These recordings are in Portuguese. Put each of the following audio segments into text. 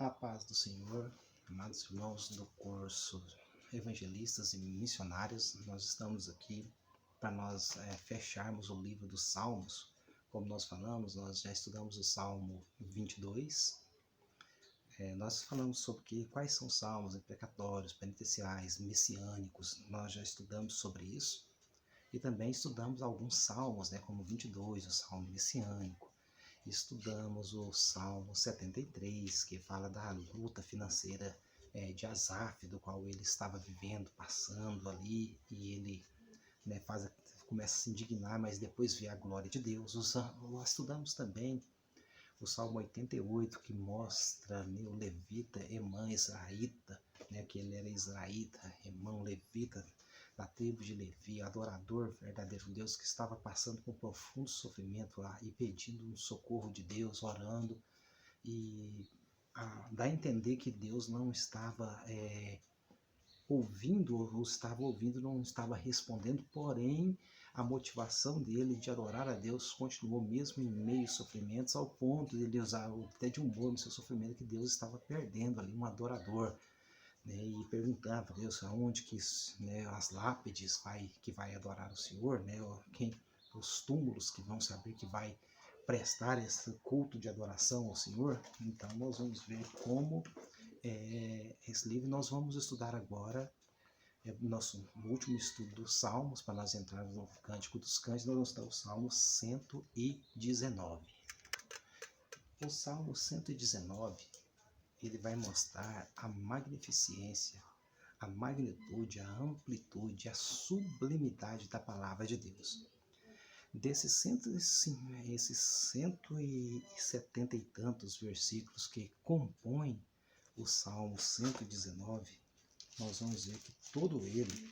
A paz do Senhor, amados irmãos do curso Evangelistas e Missionários, nós estamos aqui para nós fecharmos o livro dos Salmos. Como nós falamos, nós já estudamos o Salmo 22. Nós falamos sobre quais são os salmos imprecatórios, penitenciais, messiânicos. Nós já estudamos sobre isso. E também estudamos alguns salmos, como 22, o salmo messiânico. Estudamos o Salmo 73, que fala da luta financeira de Asaf, do qual ele estava vivendo, passando ali, e ele começa a se indignar, mas depois vê a glória de Deus. Estudamos também o Salmo 88, que mostra o levita Emã israelita, que ele era israelita, Emã levita, da tribo de Levi, adorador verdadeiro Deus, que estava passando por um profundo sofrimento lá e pedindo um socorro de Deus, orando, e dá a entender que Deus não estava ouvindo, ou estava ouvindo, não estava respondendo, porém a motivação dele de adorar a Deus continuou mesmo em meio aos sofrimentos, ao ponto de ele usar até de humor no seu sofrimento, que Deus estava perdendo ali um adorador. E perguntava a Deus aonde que as lápides que vai adorar o Senhor, os túmulos que vão saber que vai prestar esse culto de adoração ao Senhor. Então nós vamos ver como esse livro nós vamos estudar agora, nosso último estudo dos Salmos, para nós entrarmos no Cântico dos Cânticos. Nós vamos estudar o Salmo 119. O Salmo 119, ele vai mostrar a magnificência, a magnitude, a amplitude, a sublimidade da palavra de Deus. Desses 170 e tantos versículos que compõem o Salmo 119, nós vamos ver que todo ele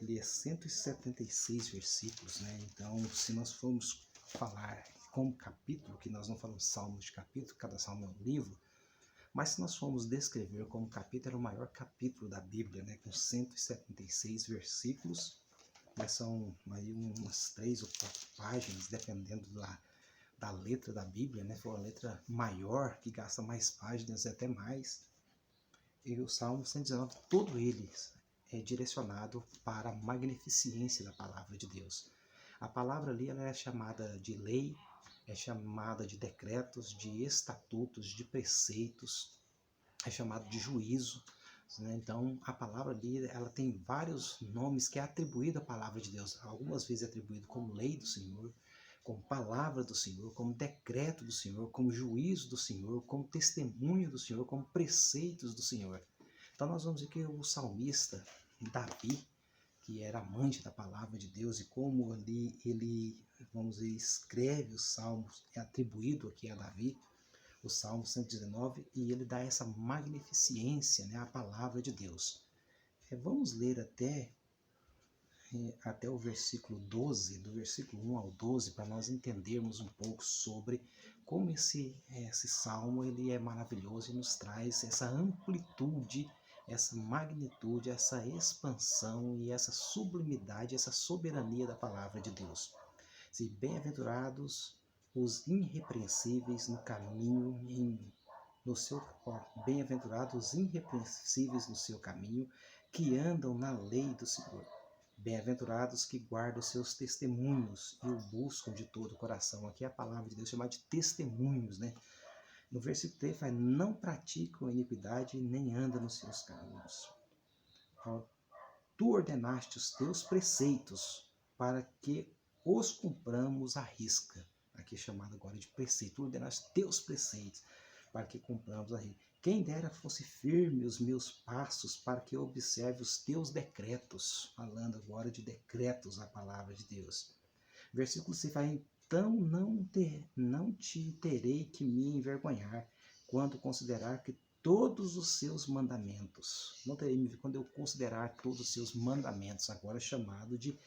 é 176 versículos, Então, se nós formos falar como capítulo, que nós não falamos salmos de capítulo, cada salmo é um livro, mas se nós formos descrever como capítulo, é o maior capítulo da Bíblia, com 176 versículos, mas são aí umas 3 ou 4 páginas, dependendo da letra da Bíblia, Se for uma letra maior, que gasta mais páginas, até mais. E o Salmo 119, todo ele é direcionado para a magnificência da palavra de Deus. A palavra ali ela é chamada de lei, é chamada de decretos, de estatutos, de preceitos, é chamado de juízo. Então, a palavra ali, ela tem vários nomes que é atribuído à palavra de Deus. Algumas vezes é atribuído como lei do Senhor, como palavra do Senhor, como decreto do Senhor, como juízo do Senhor, como testemunho do Senhor, como preceitos do Senhor. Então, nós vamos ver que o salmista Davi, que era amante da palavra de Deus, e como ali ele, vamos dizer, escreve os salmos, é atribuído aqui a Davi, o Salmo 119, e ele dá essa magnificência, à palavra de Deus. Vamos ler até o versículo 12, do versículo 1 ao 12, para nós entendermos um pouco sobre como esse salmo ele é maravilhoso e nos traz essa amplitude, essa magnitude, essa expansão e essa sublimidade, essa soberania da palavra de Deus. Se bem-aventurados os irrepreensíveis no caminho, bem-aventurados os irrepreensíveis no seu caminho, que andam na lei do Senhor. Bem-aventurados que guardam seus testemunhos e o buscam de todo o coração. Aqui é a palavra de Deus chamada de testemunhos, No versículo 3 fala, não praticam a iniquidade, nem andam nos seus caminhos. Tu ordenaste os teus preceitos para que os cumpramos à risca. Aqui é chamado agora de preceito. Tu ordenaste teus preceitos para que cumpramos à risca. Quem dera fosse firme os meus passos para que eu observe os teus decretos. Falando agora de decretos, a palavra de Deus. Versículo 6 fala, então não te terei que me envergonhar quando considerar que todos os seus mandamentos. Não terei quando eu considerar todos os seus mandamentos, agora chamado de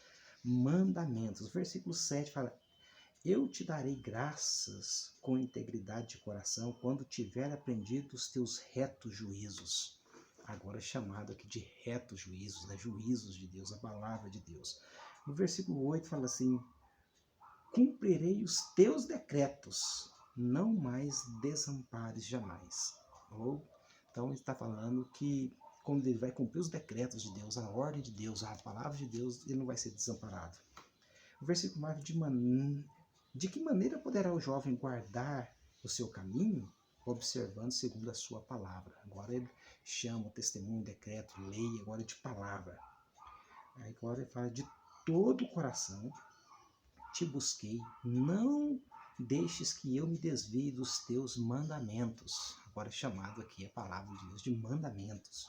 mandamentos. Versículo 7 fala, eu te darei graças com integridade de coração quando tiver aprendido os teus retos juízos. Agora chamado aqui de retos juízos, juízos de Deus, a palavra de Deus. No versículo 8 fala assim, cumprirei os teus decretos, não mais desampares jamais. Então ele está falando que quando ele vai cumprir os decretos de Deus, a ordem de Deus, a palavra de Deus, ele não vai ser desamparado. O versículo 9, de que maneira poderá o jovem guardar o seu caminho? Observando segundo a sua palavra. Agora ele chama o testemunho, decreto, lei, agora de palavra. Aí agora ele fala: de todo o coração te busquei, não deixes que eu me desvie dos teus mandamentos. Agora é chamado aqui a palavra de Deus de mandamentos.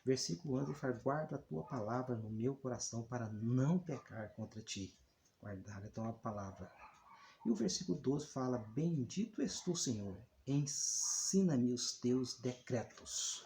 Versículo 11 fala: guarda a tua palavra no meu coração para não pecar contra ti. Guardar então a palavra. E o versículo 12 fala: bendito és tu, Senhor, ensina-me os teus decretos.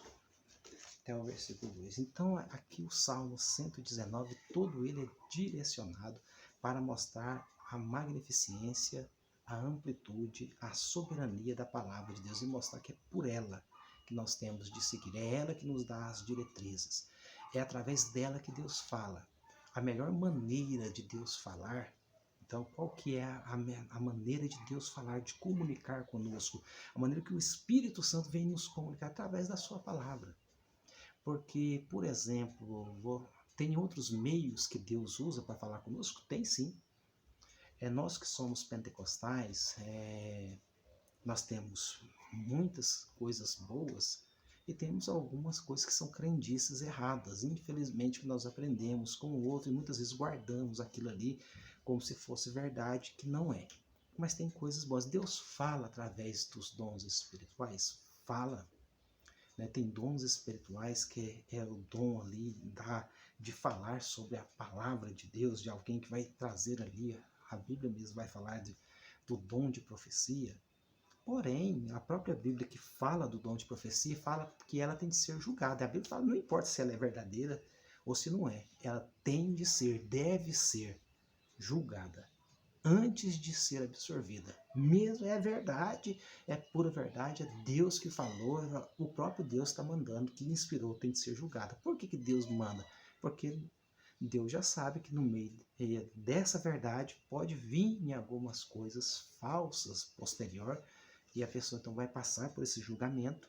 Até o versículo 2. Então aqui o Salmo 119, todo ele é direcionado para mostrar a magnificência, a amplitude, a soberania da palavra de Deus e mostrar que é por ela que nós temos de seguir. É ela que nos dá as diretrizes. É através dela que Deus fala. A melhor maneira de Deus falar, então qual que é a maneira de Deus falar, de comunicar conosco? A maneira que o Espírito Santo vem nos comunicar através da sua palavra. Porque, por exemplo, tem outros meios que Deus usa para falar conosco? Tem sim. Nós que somos pentecostais, nós temos muitas coisas boas e temos algumas coisas que são crendices erradas. Infelizmente, que nós aprendemos com o outro e muitas vezes guardamos aquilo ali como se fosse verdade, que não é. Mas tem coisas boas. Deus fala através dos dons espirituais. Fala. Tem dons espirituais que é o dom ali de falar sobre a palavra de Deus, de alguém que vai trazer ali, a Bíblia mesmo vai falar do dom de profecia. Porém, a própria Bíblia que fala do dom de profecia, fala que ela tem de ser julgada. A Bíblia fala, não importa se ela é verdadeira ou se não é, ela tem de ser, deve ser julgada antes de ser absorvida. Mesmo é verdade, é pura verdade, é Deus que falou, o próprio Deus está mandando, que inspirou, tem de ser julgada. Por que Deus manda? Porque Deus já sabe que no meio dessa verdade pode vir em algumas coisas falsas posterior, e a pessoa então vai passar por esse julgamento.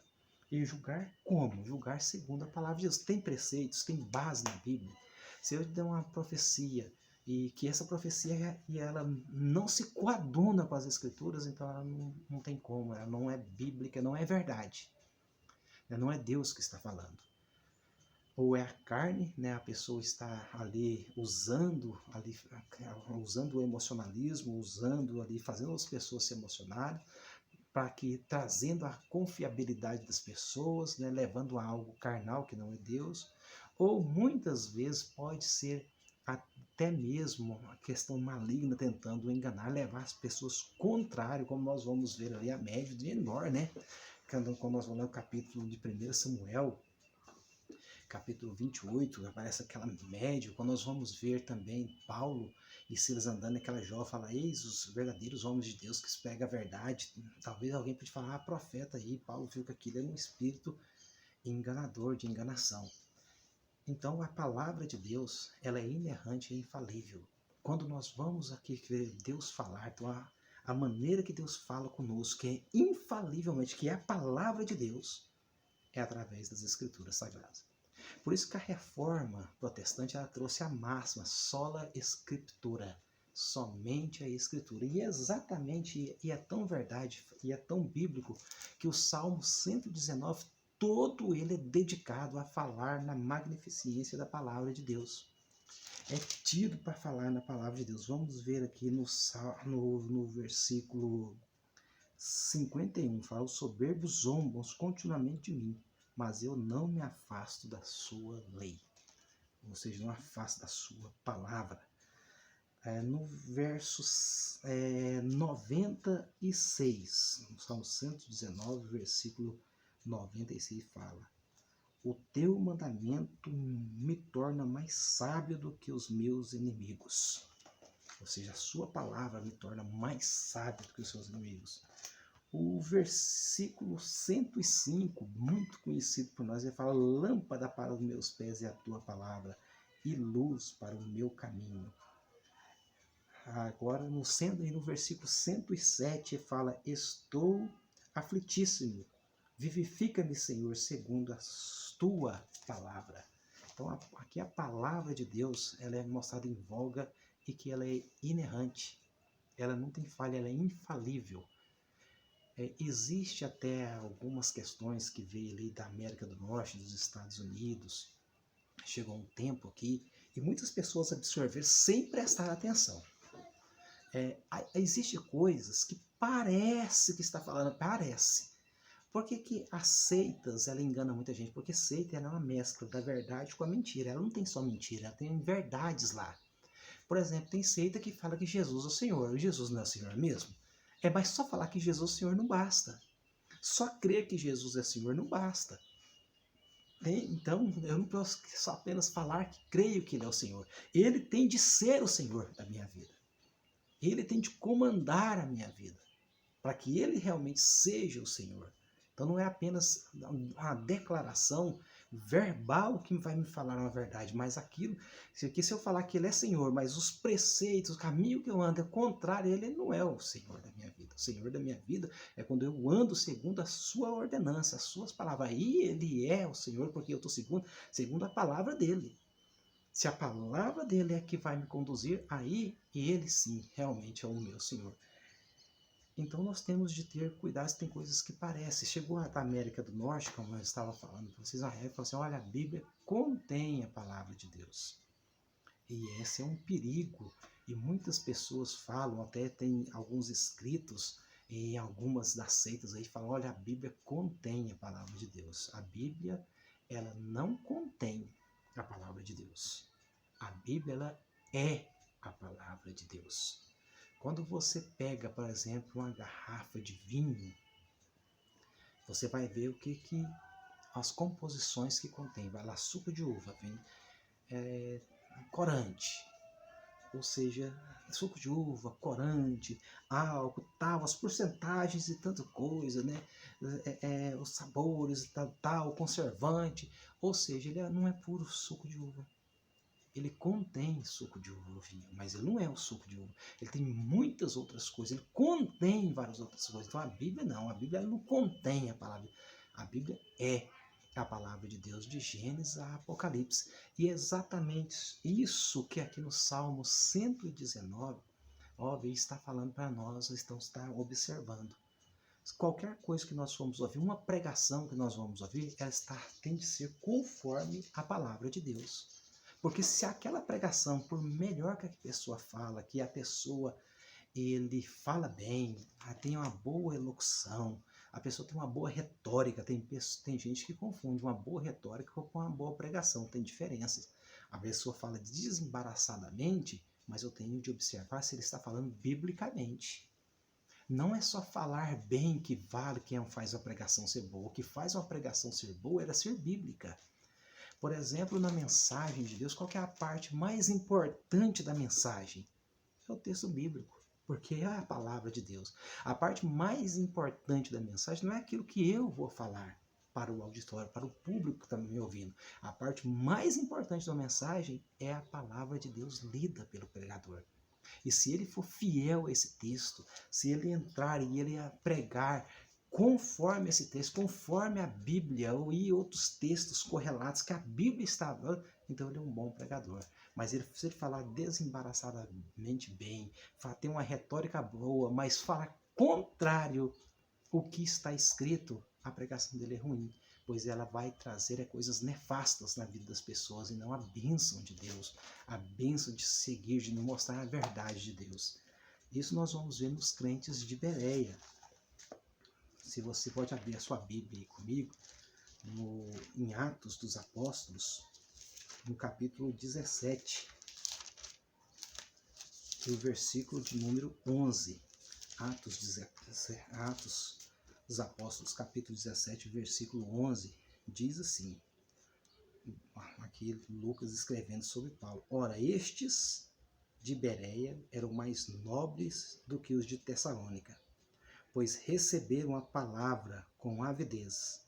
E julgar como? Julgar segundo a palavra de Deus. Tem preceitos, tem base na Bíblia. Se eu der uma profecia e que essa profecia e ela não se coaduna com as escrituras, então ela não tem como, ela não é bíblica, não é verdade. Não é Deus que está falando. Ou é a carne, a pessoa está ali usando o emocionalismo, usando ali, fazendo as pessoas se emocionarem, para que trazendo a confiabilidade das pessoas, levando a algo carnal que não é Deus, ou muitas vezes pode ser até mesmo a questão maligna tentando enganar, levar as pessoas contrário, como nós vamos ver ali a média de Enor, quando nós vamos ler o capítulo de 1 Samuel, capítulo 28, aparece aquela média, quando nós vamos ver também Paulo e Silas andando naquela jovem, fala, eis os verdadeiros homens de Deus que pegam a verdade. Talvez alguém pode falar, profeta aí, Paulo viu que aquilo era um espírito enganador, de enganação. Então a palavra de Deus, ela é inerrante e infalível. Quando nós vamos aqui ver Deus falar, então a maneira que Deus fala conosco, que é infalivelmente, que é a palavra de Deus, é através das escrituras sagradas. Por isso que a reforma protestante ela trouxe a máxima, sola scriptura, somente a escritura. E é exatamente, e é tão verdade, e é tão bíblico, que o Salmo 119, todo ele é dedicado a falar na magnificência da palavra de Deus. É tido para falar na palavra de Deus. Vamos ver aqui no versículo 51, fala, os soberbos zombam continuamente de mim, mas eu não me afasto da sua lei. Ou seja, não afasto da sua palavra. No verso 96, no Salmo 119, versículo 96, fala, o teu mandamento me torna mais sábio do que os meus inimigos. Ou seja, a sua palavra me torna mais sábio do que os seus inimigos. O versículo 105, muito conhecido por nós, ele fala, lâmpada para os meus pés é a tua palavra e luz para o meu caminho. Agora, no versículo 107, ele fala, estou aflitíssimo, Vivifica-me, Senhor, segundo a tua palavra. Então, aqui a palavra de Deus, ela é mostrada em voga e que ela é inerrante. Ela não tem falha, ela é infalível. Existe até algumas questões que veio ali da América do Norte, dos Estados Unidos. Chegou um tempo aqui e muitas pessoas absorveram sem prestar atenção. Existem coisas que parece que está falando, parece. Por que as seitas, ela engana muita gente? Porque seita ela é uma mescla da verdade com a mentira. Ela não tem só mentira, ela tem verdades lá. Por exemplo, tem seita que fala que Jesus é o Senhor. Jesus não é o Senhor mesmo? Mas só falar que Jesus é o Senhor não basta. Só crer que Jesus é Senhor não basta. Então, eu não posso só apenas falar que creio que Ele é o Senhor. Ele tem de ser o Senhor da minha vida. Ele tem de comandar a minha vida, para que Ele realmente seja o Senhor. Então não é apenas uma declaração verbal que vai me falar uma verdade, mas aquilo, se eu falar que Ele é Senhor, mas os preceitos, o caminho que eu ando é contrário, Ele não é o Senhor da minha vida. O Senhor da minha vida é quando eu ando segundo a sua ordenança, as suas palavras. Aí Ele é o Senhor, porque eu estou segundo a palavra dEle. Se a palavra dEle é que vai me conduzir, aí Ele sim, realmente é o meu Senhor. Então nós temos de ter cuidado, tem coisas que parecem. Chegou da América do Norte, como eu estava falando para vocês, falou assim, olha, a Bíblia contém a palavra de Deus. E esse é um perigo. E muitas pessoas falam, até tem alguns escritos em algumas das seitas aí, falam, olha, a Bíblia contém a palavra de Deus. A Bíblia, ela não contém a palavra de Deus. A Bíblia, ela é a palavra de Deus. Quando você pega, por exemplo, uma garrafa de vinho, você vai ver o que as composições que contém. Vai lá, suco de uva, vem corante, ou seja, suco de uva, corante, álcool, tal, as porcentagens e tanta coisa, né? Os sabores, tal, conservante, ou seja, ele não é puro suco de uva. Ele contém suco de uva, mas ele não é o suco de uva. Ele tem muitas outras coisas, ele contém várias outras coisas. Então a Bíblia não, a Bíblia não contém a palavra. A Bíblia é a palavra de Deus, de Gênesis a Apocalipse. E é exatamente isso que aqui no Salmo 119, está falando para nós, estamos observando. Qualquer coisa que nós formos ouvir, uma pregação que nós vamos ouvir, ela tem de ser conforme a palavra de Deus. Porque se aquela pregação, por melhor que a pessoa fala, que a pessoa ele fala bem, tem uma boa elocução, a pessoa tem uma boa retórica, tem gente que confunde uma boa retórica com uma boa pregação, tem diferenças. A pessoa fala desembaraçadamente, mas eu tenho de observar se ele está falando biblicamente. Não é só falar bem que vale quem faz a pregação ser boa. O que faz uma pregação ser boa era ser bíblica. Por exemplo, na mensagem de Deus, qual que é a parte mais importante da mensagem? É o texto bíblico, porque é a palavra de Deus. A parte mais importante da mensagem não é aquilo que eu vou falar para o auditório, para o público que está me ouvindo. A parte mais importante da mensagem é a palavra de Deus lida pelo pregador. E se ele for fiel a esse texto, se ele entrar e ele pregar conforme esse texto, conforme a Bíblia e outros textos correlatos que a Bíblia está dando, então ele é um bom pregador. Mas se ele falar desembaraçadamente bem, ter uma retórica boa, mas falar contrário ao que está escrito, a pregação dele é ruim, pois ela vai trazer coisas nefastas na vida das pessoas e não a bênção de Deus, a bênção de seguir, de mostrar a verdade de Deus. Isso nós vamos ver nos crentes de Bereia. Se você pode abrir a sua Bíblia aí comigo, em Atos dos Apóstolos, no capítulo 17, o versículo de número 11. Atos dos Apóstolos, capítulo 17, versículo 11, diz assim, aqui Lucas escrevendo sobre Paulo: ora, estes de Bereia eram mais nobres do que os de Tessalônica, pois receberam a palavra com avidez,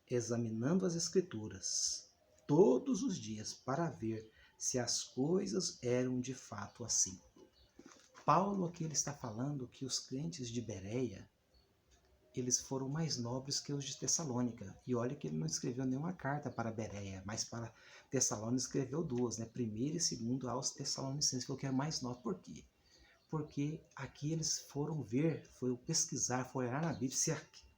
examinando as Escrituras todos os dias para ver se as coisas eram de fato assim. Paulo aqui ele está falando que os crentes de Bereia, eles foram mais nobres que os de Tessalônica. E olha que ele não escreveu nenhuma carta para Bereia, mas para Tessalônica escreveu duas, né? Primeiro e segundo aos Tessalonicenses, falou que é mais nobre. Por quê? Porque aqui eles foram ver, foram pesquisar, foram olhar na Bíblia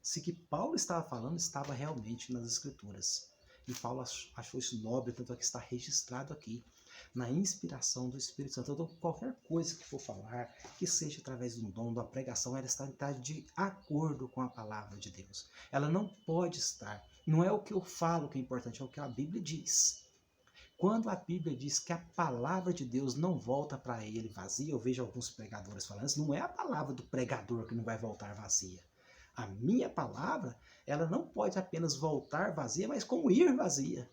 se que Paulo estava falando estava realmente nas Escrituras. E Paulo achou isso nobre, tanto é que está registrado aqui, na inspiração do Espírito Santo. Então, qualquer coisa que for falar, que seja através de um dom, de uma pregação, ela está de acordo com a palavra de Deus. Ela não pode estar. Não é o que eu falo que é importante, é o que a Bíblia diz. Quando a Bíblia diz que a palavra de Deus não volta para ele vazia, eu vejo alguns pregadores falando isso, não é a palavra do pregador que não vai voltar vazia. A minha palavra, ela não pode apenas voltar vazia, mas como ir vazia.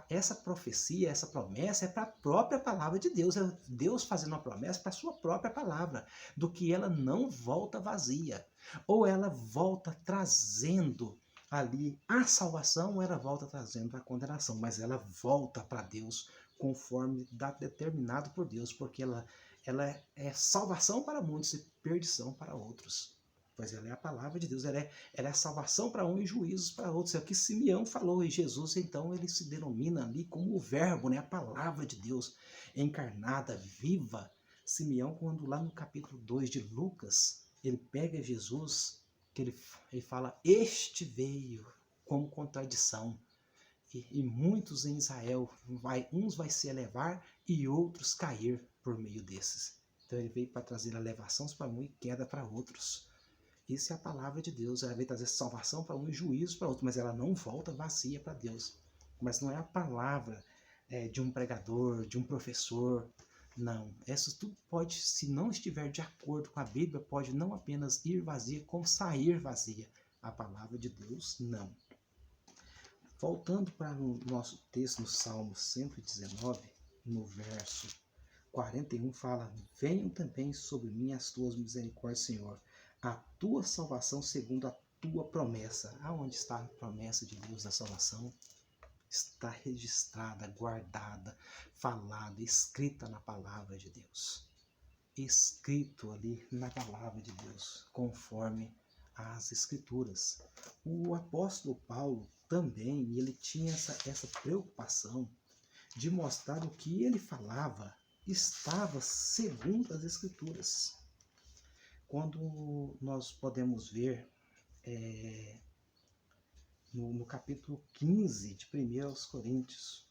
Essa profecia, essa promessa é para a própria palavra de Deus. É Deus fazendo uma promessa para a sua própria palavra, do que ela não volta vazia. Ou ela volta trazendo ali a salvação, ou ela volta trazendo a condenação. Mas ela volta para Deus conforme determinado por Deus, porque ela é salvação para muitos e perdição para outros. Pois ela é a palavra de Deus, ela é a salvação para um e juízos para outros. É o que Simeão falou, e Jesus, então, ele se denomina ali como o verbo, né? A palavra de Deus encarnada, viva. Simeão, quando lá no capítulo 2 de Lucas, ele pega Jesus, que ele fala, este veio como contradição. E muitos em Israel, uns vai se elevar e outros cair por meio desses. Então ele veio para trazer elevações para um e queda para outros. Isso é a palavra de Deus. Ela veio trazer salvação para um e juízo para outro, mas ela não volta vazia para Deus. Mas não é a palavra de um pregador, de um professor. Não. Isso tudo pode, se não estiver de acordo com a Bíblia, pode não apenas ir vazia, como sair vazia. A palavra de Deus, não. Voltando para o nosso texto no Salmo 119, no verso 41, fala: venham também sobre mim as tuas misericórdias, Senhor, a tua salvação segundo a tua promessa. Aonde está a promessa de Deus da salvação? Está registrada, guardada, falada, escrita na palavra de Deus. Escrito ali na palavra de Deus, conforme as Escrituras. O apóstolo Paulo também, ele tinha essa preocupação de mostrar o que ele falava estava segundo as Escrituras. Quando nós podemos ver no capítulo 15 de 1 aos Coríntios,